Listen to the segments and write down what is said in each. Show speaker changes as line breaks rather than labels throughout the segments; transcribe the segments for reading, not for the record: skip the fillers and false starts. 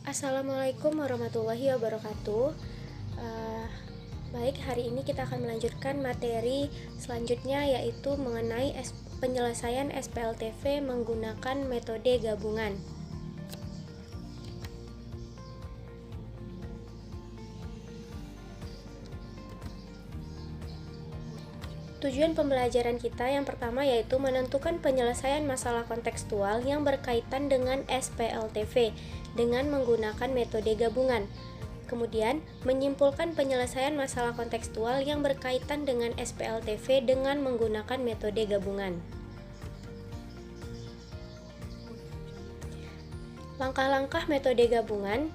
Assalamualaikum warahmatullahi wabarakatuh. Baik, hari ini kita akan melanjutkan materi selanjutnya, yaitu mengenai penyelesaian SPLTV menggunakan metode gabungan. Tujuan pembelajaran kita yang pertama yaitu menentukan penyelesaian masalah kontekstual yang berkaitan dengan SPLTV dengan menggunakan metode gabungan. Kemudian, menyimpulkan penyelesaian masalah kontekstual yang berkaitan dengan SPLTV dengan menggunakan metode gabungan. Langkah-langkah metode gabungan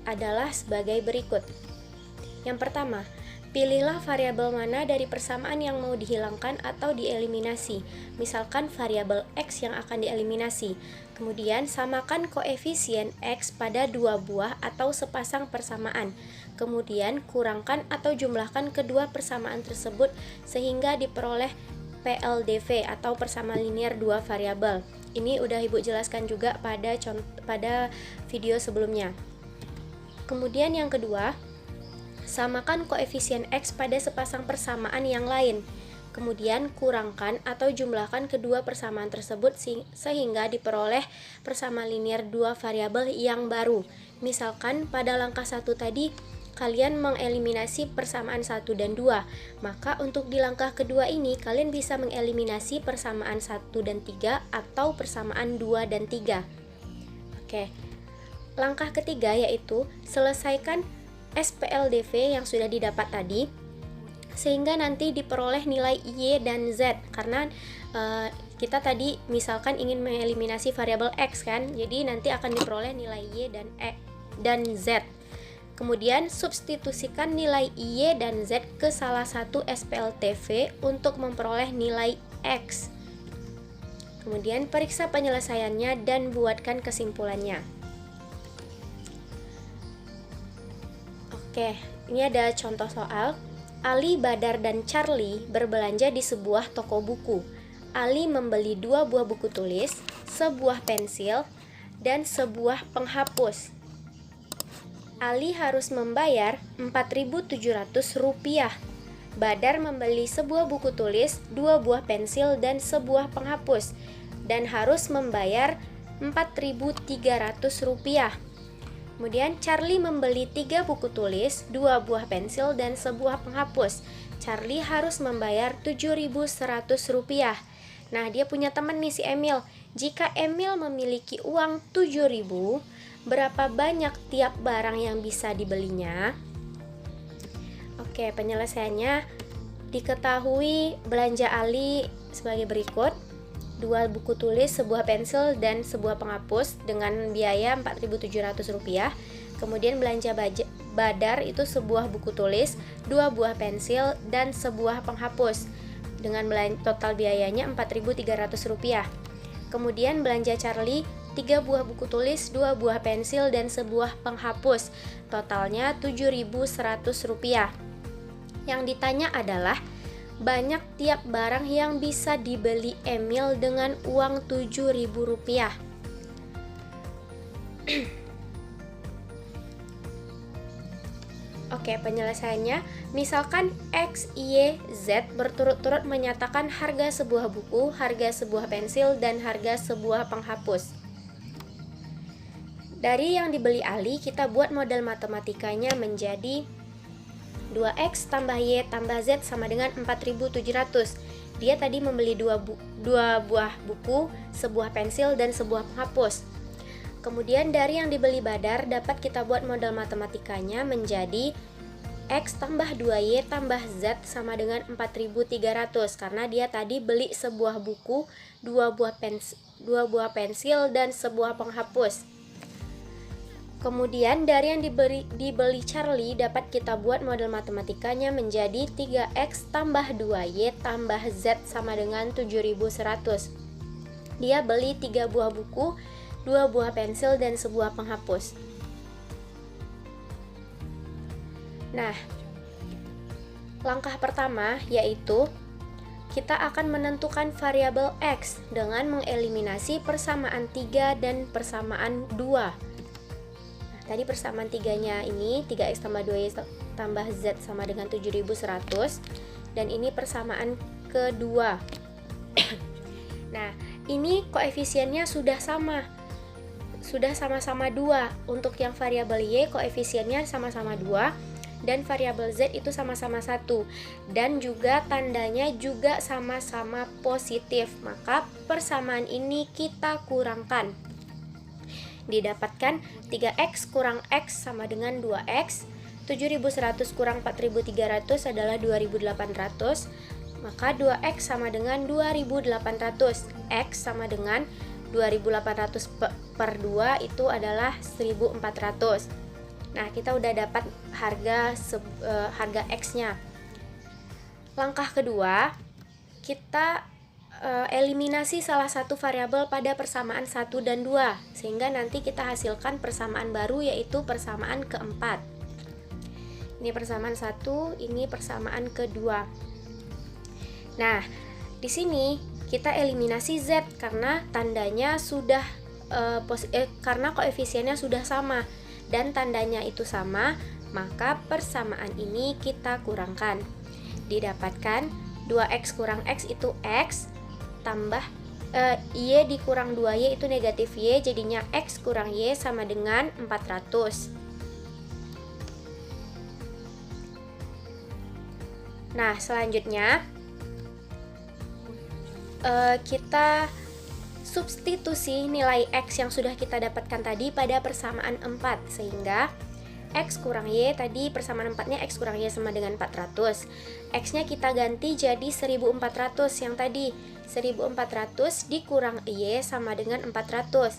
adalah sebagai berikut. Yang pertama, pilihlah variabel mana dari persamaan yang mau dihilangkan atau dieliminasi. Misalkan variabel X yang akan dieliminasi. Kemudian samakan koefisien X pada dua buah atau sepasang persamaan. Kemudian kurangkan atau jumlahkan kedua persamaan tersebut sehingga diperoleh PLDV atau persamaan linear dua variabel. Ini udah Ibu jelaskan juga pada video sebelumnya. Kemudian yang kedua, samakan koefisien X pada sepasang persamaan yang lain. Kemudian kurangkan atau jumlahkan kedua persamaan tersebut sehingga diperoleh persamaan linear dua variabel yang baru. Misalkan pada langkah 1 tadi kalian mengeliminasi persamaan 1 dan 2. Maka untuk di langkah kedua ini kalian bisa mengeliminasi persamaan 1 dan 3 atau persamaan 2 dan 3. Oke. Langkah ketiga yaitu selesaikan SPLDV yang sudah didapat tadi sehingga nanti diperoleh nilai Y dan Z, karena kita tadi misalkan ingin mengeliminasi variabel X kan, jadi nanti akan diperoleh nilai Y dan Z. Kemudian substitusikan nilai Y dan Z ke salah satu SPLTV untuk memperoleh nilai X. Kemudian periksa penyelesaiannya dan buatkan kesimpulannya. Oke, ini ada contoh soal. Ali, Badar, dan Charlie berbelanja di sebuah toko buku. Ali membeli 2 buah buku tulis, sebuah pensil, dan sebuah penghapus. Ali harus membayar Rp4.700. Badar membeli sebuah buku tulis, 2 buah pensil, dan sebuah penghapus, dan harus membayar Rp4.300. Kemudian Charlie membeli 3 buku tulis, 2 buah pensil, dan sebuah penghapus. Charlie harus membayar Rp7.100. Nah, dia punya teman nih si Emil. Jika Emil memiliki uang 7.000, berapa banyak tiap barang yang bisa dibelinya? Oke, penyelesaiannya diketahui belanja Ali sebagai berikut. 2 buku tulis, sebuah pensil, dan sebuah penghapus dengan biaya Rp4.700. Kemudian belanja Badar itu sebuah buku tulis, 2 buah pensil, dan sebuah penghapus dengan total biayanya Rp4.300. Kemudian belanja Charlie 3 buah buku tulis, 2 buah pensil, dan sebuah penghapus, totalnya Rp7.100. Yang ditanya adalah banyak tiap barang yang bisa dibeli Emil dengan uang Rp7.000. Oke, penyelesaiannya, misalkan X, Y, Z berturut-turut menyatakan harga sebuah buku, harga sebuah pensil, dan harga sebuah penghapus. Dari yang dibeli Ali, kita buat model matematikanya menjadi 2X tambah Y tambah Z sama dengan 4.700. Dia tadi membeli 2 buah buku, sebuah pensil, dan sebuah penghapus. Kemudian dari yang dibeli Badar dapat kita buat model matematikanya menjadi X tambah 2Y tambah Z sama dengan 4.300, karena dia tadi beli sebuah buku, 2 buah pensil, dan sebuah penghapus. Kemudian dari yang dibeli Charlie dapat kita buat model matematikanya menjadi 3X tambah 2Y tambah Z sama dengan 7.100. Dia beli 3 buah buku, 2 buah pensil, dan sebuah penghapus. Nah, langkah pertama yaitu kita akan menentukan variabel X dengan mengeliminasi persamaan 3 dan persamaan 2. tadi persamaan 3-nya ini 3x tambah 2y tambah z sama dengan 7100, dan ini persamaan kedua. Nah, ini koefisiennya sudah sama. Sudah sama-sama 2. Untuk yang variabel y koefisiennya sama-sama 2 dan variabel z itu sama-sama 1, dan juga tandanya juga sama-sama positif. Maka persamaan ini kita kurangkan. Didapatkan 3x kurang x sama dengan 2x. 7100 kurang 4300 adalah 2800. Maka 2x sama dengan 2800. X sama dengan 2800 per 2 itu adalah 1400. Nah, kita udah dapat harga x-nya. Langkah kedua, kita eliminasi salah satu variabel pada persamaan 1 dan 2, sehingga nanti kita hasilkan persamaan baru, yaitu persamaan keempat. Ini persamaan 1, ini persamaan kedua. Nah, di sini kita eliminasi z karena tandanya sudah karena koefisiennya sudah sama dan tandanya itu sama, maka persamaan ini kita kurangkan. Didapatkan 2x kurang x itu x tambah y dikurang 2y itu negatif y, jadinya x kurang y sama dengan 400. Nah, selanjutnya kita substitusi nilai x yang sudah kita dapatkan tadi pada persamaan 4, sehingga x kurang y tadi persamaan 4-nya x kurang y sama dengan 400. X-nya kita ganti jadi 1400 yang tadi. 1400 dikurang y sama dengan 400.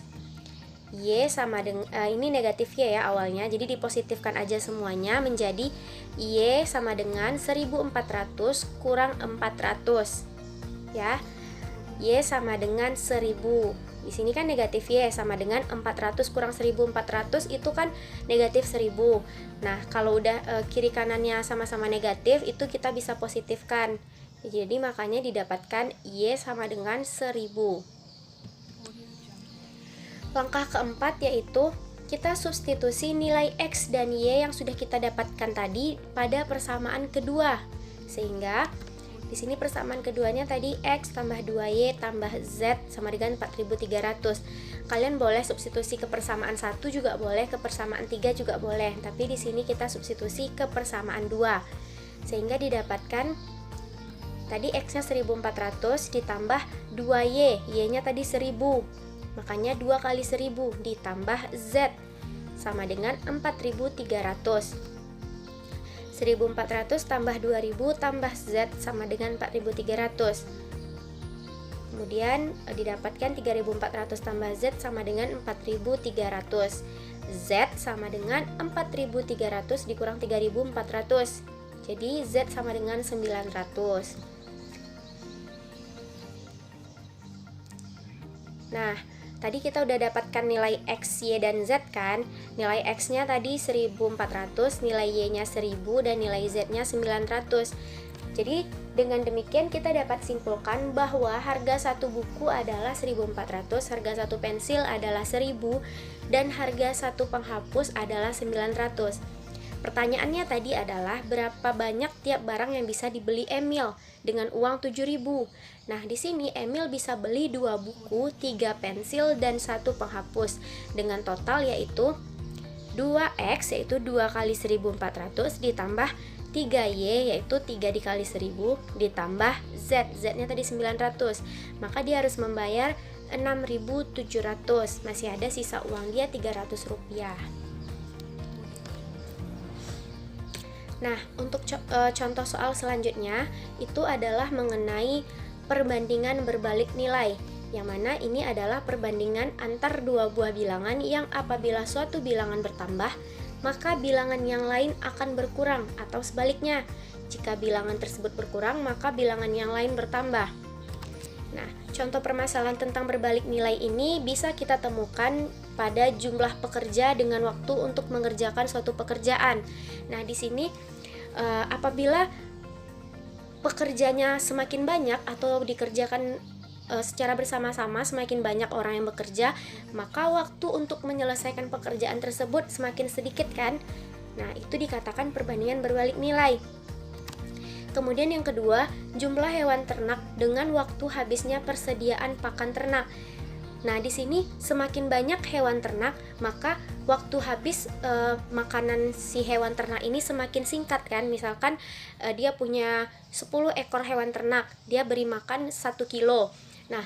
Y sama dengan ini negatif y ya awalnya, jadi dipositifkan aja semuanya menjadi y sama dengan 1400 kurang 400 ya. Y sama dengan 1000. Di sini kan negatif y sama dengan 400 kurang 1400 itu kan negatif 1000. Nah, kalau udah kiri kanannya sama-sama negatif, itu kita bisa positifkan. Jadi makanya didapatkan y sama dengan 1000. Langkah keempat yaitu kita substitusi nilai x dan y yang sudah kita dapatkan tadi pada persamaan kedua. Sehingga di sini persamaan keduanya tadi x tambah 2y tambah z sama dengan 4300. Kalian boleh substitusi ke persamaan 1 juga boleh, ke persamaan 3 juga boleh. Tapi di sini kita substitusi ke persamaan 2. Sehingga didapatkan tadi x-nya 1400 ditambah 2y, y-nya tadi 1000. Makanya 2 kali 1000 ditambah z sama dengan 4300. 1400 tambah 2000 tambah z sama dengan 4300. Kemudian didapatkan 3400 tambah z sama dengan 4300. Z sama dengan 4300 dikurang 3400. Jadi z sama dengan 900. Nah, tadi kita udah dapatkan nilai x, y, dan z kan. Nilai x-nya tadi 1400, nilai y-nya 1000, dan nilai z-nya 900. Jadi dengan demikian kita dapat simpulkan bahwa harga satu buku adalah 1400, harga satu pensil adalah 1000, dan harga satu penghapus adalah 900. Pertanyaannya tadi adalah berapa banyak tiap barang yang bisa dibeli Emil dengan uang 7.000. Nah, di sini Emil bisa beli 2 buku, 3 pensil, dan 1 penghapus dengan total yaitu 2x yaitu 2 kali 1400 ditambah 3y yaitu 3 dikali 1000 ditambah z-nya tadi 900. Maka dia harus membayar 6.700. Masih ada sisa uang dia 300 rupiah. Nah, untuk contoh soal selanjutnya itu adalah mengenai perbandingan berbalik nilai, yang mana ini adalah perbandingan antar dua buah bilangan yang apabila suatu bilangan bertambah, maka bilangan yang lain akan berkurang, atau sebaliknya, jika bilangan tersebut berkurang, maka bilangan yang lain bertambah. Nah, contoh permasalahan tentang berbalik nilai ini bisa kita temukan pada jumlah pekerja dengan waktu untuk mengerjakan suatu pekerjaan. Nah, di sini apabila pekerjanya semakin banyak atau dikerjakan secara bersama-sama, semakin banyak orang yang bekerja, maka waktu untuk menyelesaikan pekerjaan tersebut semakin sedikit kan. Nah, itu dikatakan perbandingan berbalik nilai. Kemudian yang kedua, jumlah hewan ternak dengan waktu habisnya persediaan pakan ternak. Nah, di sini semakin banyak hewan ternak, maka waktu habis makanan si hewan ternak ini semakin singkat kan. Misalkan dia punya 10 ekor hewan ternak, dia beri makan 1 kilo. Nah,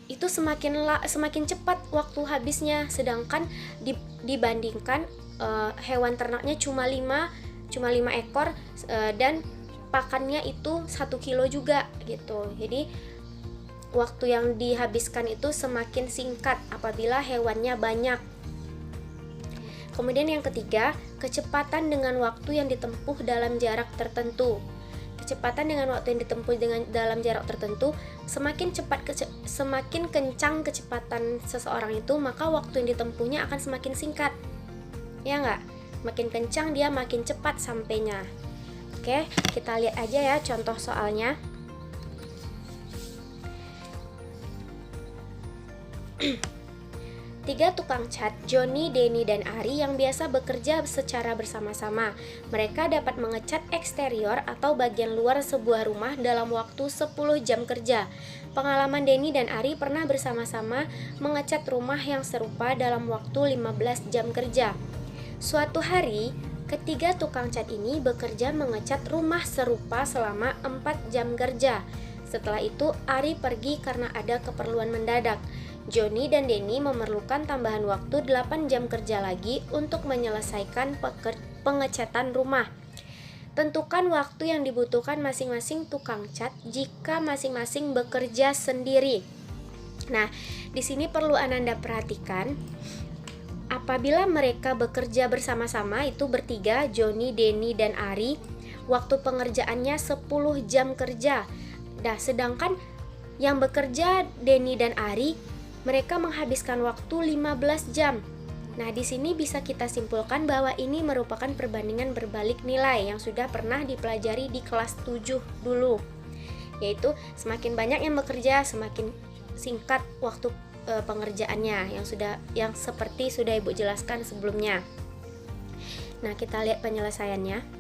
itu semakin cepat waktu habisnya, sedangkan dibandingkan hewan ternaknya cuma 5 ekor dan pakannya itu 1 kilo juga gitu. Jadi waktu yang dihabiskan itu semakin singkat apabila hewannya banyak. Kemudian yang ketiga, kecepatan dengan waktu yang ditempuh dalam jarak tertentu. Kecepatan dengan waktu yang ditempuh dalam jarak tertentu, semakin kencang kecepatan seseorang itu, maka waktu yang ditempuhnya akan semakin singkat. Ya enggak? Makin kencang dia makin cepat sampainya. Oke, kita lihat aja ya contoh soalnya. Tiga tukang cat, Joni, Denny, dan Ari yang biasa bekerja secara bersama-sama. Mereka dapat mengecat eksterior atau bagian luar sebuah rumah dalam waktu 10 jam kerja. Pengalaman Denny dan Ari pernah bersama-sama mengecat rumah yang serupa dalam waktu 15 jam kerja. Suatu hari, ketiga tukang cat ini bekerja mengecat rumah serupa selama 4 jam kerja. Setelah itu, Ari pergi karena ada keperluan mendadak. Joni dan Denny memerlukan tambahan waktu 8 jam kerja lagi untuk menyelesaikan pengecatan rumah. Tentukan waktu yang dibutuhkan masing-masing tukang cat jika masing-masing bekerja sendiri. Nah, di sini perlu Ananda perhatikan, apabila mereka bekerja bersama-sama itu bertiga, Joni, Denny, dan Ari, waktu pengerjaannya 10 jam kerja. Nah, sedangkan yang bekerja Denny dan Ari, mereka menghabiskan waktu 15 jam. Nah, di sini bisa kita simpulkan bahwa ini merupakan perbandingan berbalik nilai yang sudah pernah dipelajari di kelas 7 dulu. Yaitu semakin banyak yang bekerja, semakin singkat waktu pengerjaannya yang seperti sudah Ibu jelaskan sebelumnya. Nah, kita lihat penyelesaiannya.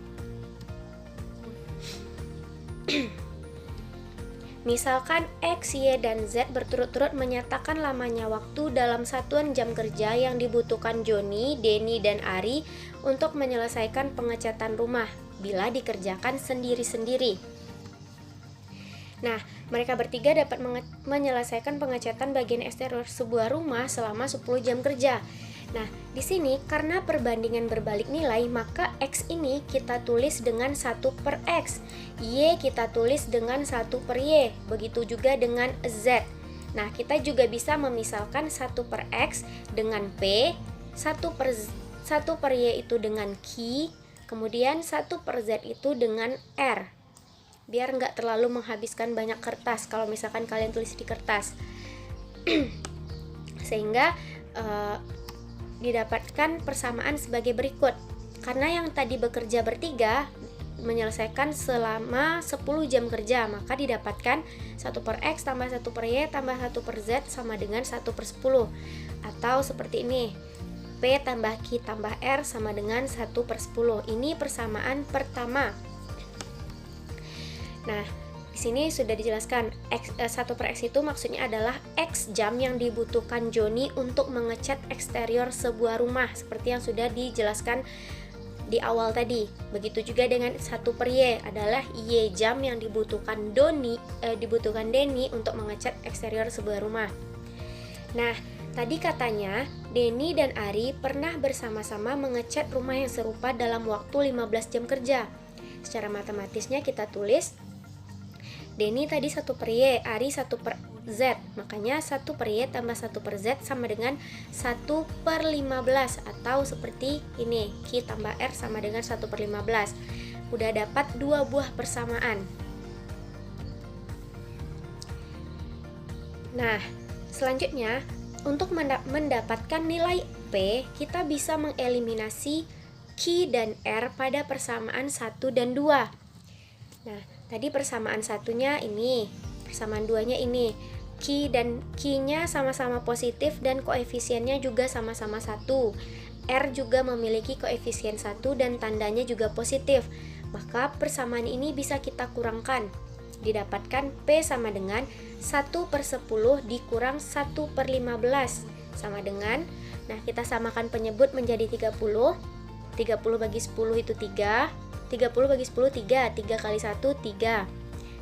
Misalkan X, Y, dan Z berturut-turut menyatakan lamanya waktu dalam satuan jam kerja yang dibutuhkan Joni, Denny, dan Ari untuk menyelesaikan pengecatan rumah bila dikerjakan sendiri-sendiri. Nah, mereka bertiga dapat menyelesaikan pengecatan bagian eksterior sebuah rumah selama 10 jam kerja. Nah, di sini karena perbandingan berbalik nilai, maka X ini kita tulis dengan 1 per X, Y kita tulis dengan 1 per Y, begitu juga dengan Z. Nah, kita juga bisa memisalkan 1 per X dengan P, 1 per Y itu dengan Q, kemudian 1 per Z itu dengan R. Biar nggak terlalu menghabiskan banyak kertas kalau misalkan kalian tulis di kertas. Sehingga didapatkan persamaan sebagai berikut. Karena yang tadi bekerja bertiga menyelesaikan selama 10 jam kerja, maka didapatkan 1 per X tambah 1 per Y tambah 1 per Z sama dengan 1 per 10. Atau seperti ini, P tambah Q tambah R sama dengan 1 per 10. Ini persamaan pertama. Nah, di sini sudah dijelaskan 1 per X itu maksudnya adalah X jam yang dibutuhkan Joni untuk mengecat eksterior sebuah rumah seperti yang sudah dijelaskan di awal tadi. Begitu juga dengan 1 per Y adalah Y jam yang dibutuhkan Denny untuk mengecat eksterior sebuah rumah. Nah, tadi katanya Denny dan Ari pernah bersama-sama mengecat rumah yang serupa dalam waktu 15 jam kerja. Secara matematisnya kita tulis Denny tadi 1 per Y, Ari 1 per Z. Makanya 1 per Y tambah 1 per Z sama dengan 1 per 15. Atau seperti ini, Q tambah R sama dengan 1 per 15. Udah dapat 2 buah persamaan. Nah, selanjutnya untuk mendapatkan nilai P, kita bisa mengeliminasi Q dan R pada persamaan 1 dan 2. Nah, tadi persamaan satunya ini, persamaan duanya ini. Q-nya sama-sama positif dan koefisiennya juga sama-sama 1. R juga memiliki koefisien 1 dan tandanya juga positif. Maka persamaan ini bisa kita kurangkan. Didapatkan P sama dengan 1/10 dikurang 1/15 sama dengan, nah kita samakan penyebut menjadi 30. 30 bagi 10 itu 3. 30 bagi 10 3. 3 kali 1 3.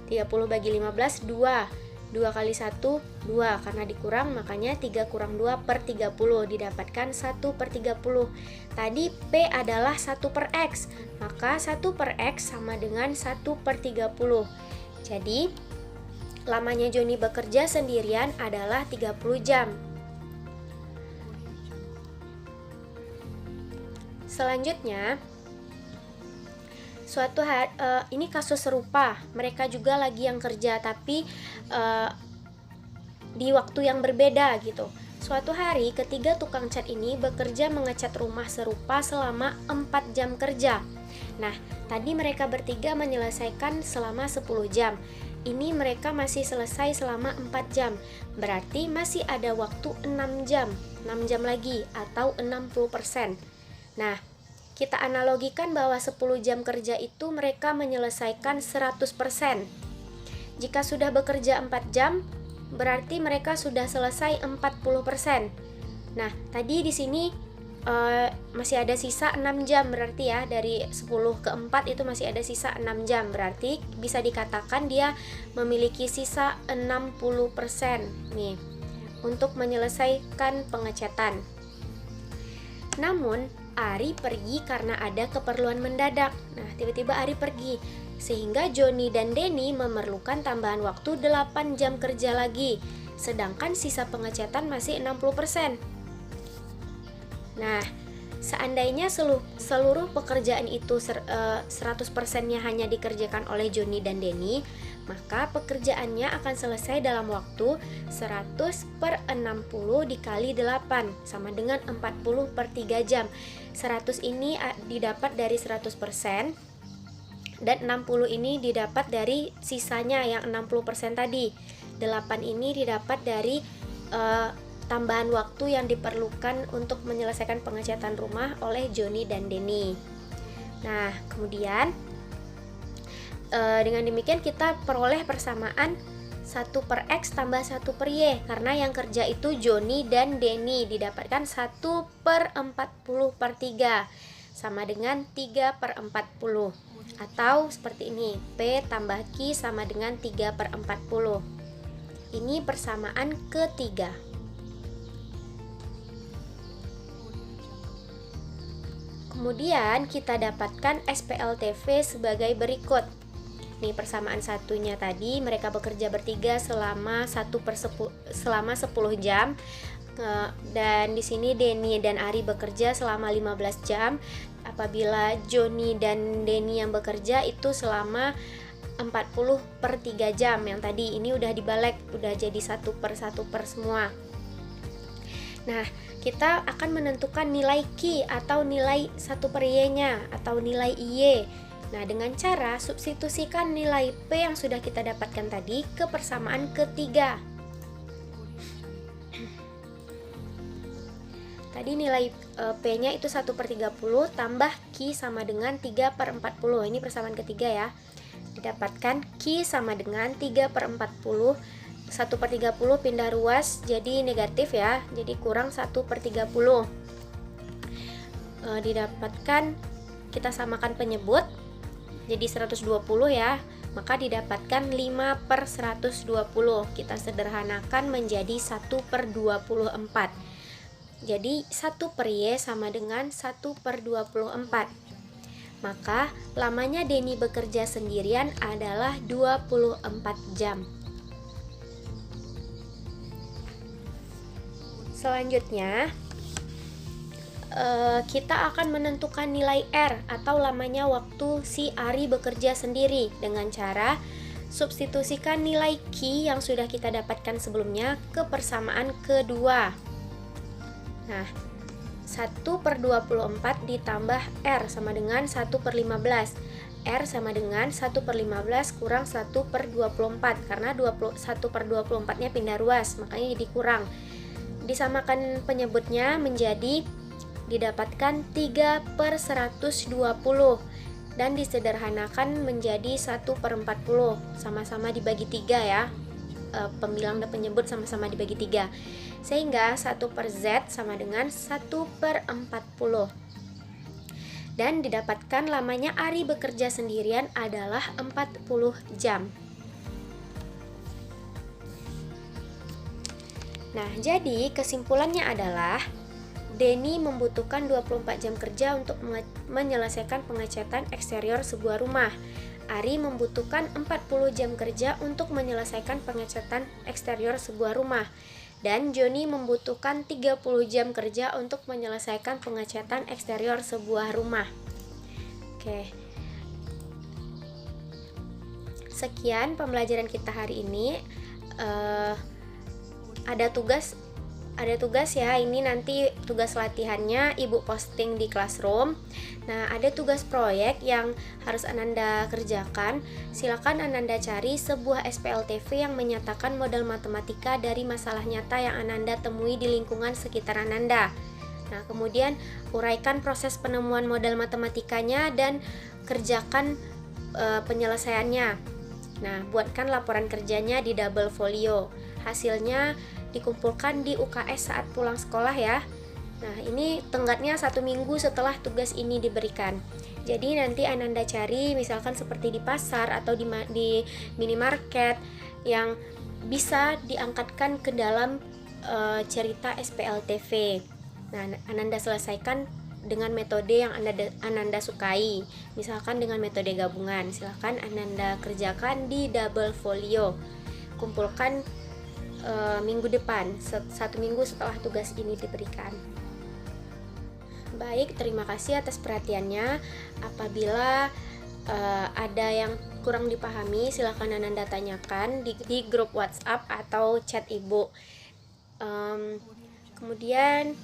30 bagi 15 2. 2 kali 1 2, karena dikurang makanya 3 kurang 2/30, didapatkan 1/30. Tadi P adalah 1/X, maka 1/X sama dengan 1/30. Jadi lamanya Joni bekerja sendirian adalah 30 jam. Selanjutnya, suatu hari, ini kasus serupa, mereka juga lagi yang kerja tapi di waktu yang berbeda gitu. Suatu hari ketiga tukang cat ini bekerja mengecat rumah serupa selama 4 jam kerja. Nah, tadi mereka bertiga menyelesaikan selama 10 jam. Ini mereka masih selesai selama 4 jam. Berarti masih ada waktu 6 jam. 6 jam lagi atau 60%. Nah, kita analogikan bahwa 10 jam kerja itu mereka menyelesaikan 100%. Jika sudah bekerja 4 jam, berarti mereka sudah selesai 40%. Nah, tadi di sini masih ada sisa 6 jam berarti ya, dari 10 ke 4 itu masih ada sisa 6 jam. Berarti bisa dikatakan dia memiliki sisa 60% nih untuk menyelesaikan pengecatan. Namun Ari pergi karena ada keperluan mendadak. Nah, tiba-tiba Ari pergi, sehingga Joni dan Denny memerlukan tambahan waktu 8 jam kerja lagi, sedangkan sisa pengecatan masih 60%. Nah, seandainya seluruh pekerjaan itu 100%-nya hanya dikerjakan oleh Joni dan Denny, maka pekerjaannya akan selesai dalam waktu 100/60 dikali 8 sama dengan 40/3 jam. 100 ini didapat dari 100% dan 60 ini didapat dari sisanya yang 60% tadi. 8 ini didapat dari tambahan waktu yang diperlukan untuk menyelesaikan pengecatan rumah oleh Joni dan Denny. Nah, kemudian dengan demikian kita peroleh persamaan 1/X tambah 1/Y, karena yang kerja itu Joni dan Denny, didapatkan 1/40/3 sama dengan 3/40, atau seperti ini, P tambah Q sama dengan 3/40. Ini persamaan ketiga. Kemudian kita dapatkan SPLTV sebagai berikut. Nih persamaan satunya tadi, mereka bekerja bertiga selama 10 jam. Dan di sini Denny dan Ari bekerja selama 15 jam. Apabila Joni dan Denny yang bekerja itu selama 40/3 jam. Yang tadi ini udah dibalik, udah jadi 1/1 semua. Nah, kita akan menentukan nilai Q atau nilai 1/Y-nya atau nilai Y. Nah, dengan cara substitusikan nilai P yang sudah kita dapatkan tadi ke persamaan ketiga. Tadi nilai P-nya itu 1/30 tambah Q sama dengan 3/40. Ini persamaan ketiga ya. Didapatkan Q sama dengan 3/40. 1/30 pindah ruas jadi negatif ya, jadi kurang 1/30. Didapatkan, kita samakan penyebut jadi 120 ya, maka didapatkan 5/120. Kita sederhanakan menjadi 1/24. Jadi 1/Y sama dengan 1/24. Maka lamanya Denny bekerja sendirian adalah 24 jam. Selanjutnya, kita akan menentukan nilai R atau lamanya waktu si Ari bekerja sendiri dengan cara substitusikan nilai Q yang sudah kita dapatkan sebelumnya ke persamaan kedua. Nah, 1/24 ditambah R sama dengan 1/15. R sama dengan 1/15 kurang 1/24, karena 1/24 nya pindah ruas, makanya jadi kurang. Disamakan penyebutnya menjadi didapatkan 3/120 dan disederhanakan menjadi 1/40, sama-sama dibagi 3 ya. Pembilang dan penyebut sama-sama dibagi 3, sehingga 1/Z sama dengan 1/40. Dan didapatkan lamanya Ari bekerja sendirian adalah 40 jam. Nah, jadi kesimpulannya adalah Denny membutuhkan 24 jam kerja untuk menyelesaikan pengecatan eksterior sebuah rumah. Ari membutuhkan 40 jam kerja untuk menyelesaikan pengecatan eksterior sebuah rumah. Dan Joni membutuhkan 30 jam kerja untuk menyelesaikan pengecatan eksterior sebuah rumah. Oke. Sekian pembelajaran kita hari ini. Ada tugas ya, ini nanti tugas latihannya Ibu posting di Classroom. Nah, ada tugas proyek yang harus Ananda kerjakan. Silakan Ananda cari sebuah SPLTV yang menyatakan model matematika dari masalah nyata yang Ananda temui di lingkungan sekitar Ananda. Nah, kemudian uraikan proses penemuan model matematikanya dan kerjakan penyelesaiannya. Nah, buatkan laporan kerjanya di double folio. Hasilnya dikumpulkan di UKS saat pulang sekolah ya. Nah, ini tenggatnya 1 minggu setelah tugas ini diberikan. Jadi nanti Ananda cari misalkan seperti di pasar atau di minimarket yang bisa diangkatkan ke dalam cerita SPLTV. Nah, Ananda selesaikan dengan metode yang Ananda sukai. Misalkan dengan metode gabungan. Silahkan Ananda kerjakan di double folio. Kumpulkan minggu depan, 1 minggu setelah tugas ini diberikan. Baik, terima kasih atas perhatiannya. Apabila ada yang kurang dipahami, silahkan Ananda tanyakan di grup WhatsApp atau chat Ibu. Kemudian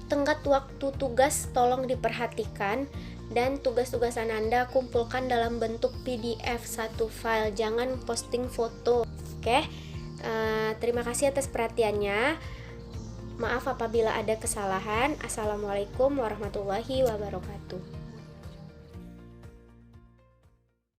tenggat waktu tugas tolong diperhatikan, dan tugas-tugas Ananda kumpulkan dalam bentuk PDF satu file, jangan posting foto. Oke. Terima kasih atas perhatiannya. Maaf apabila ada kesalahan. Assalamualaikum warahmatullahi wabarakatuh.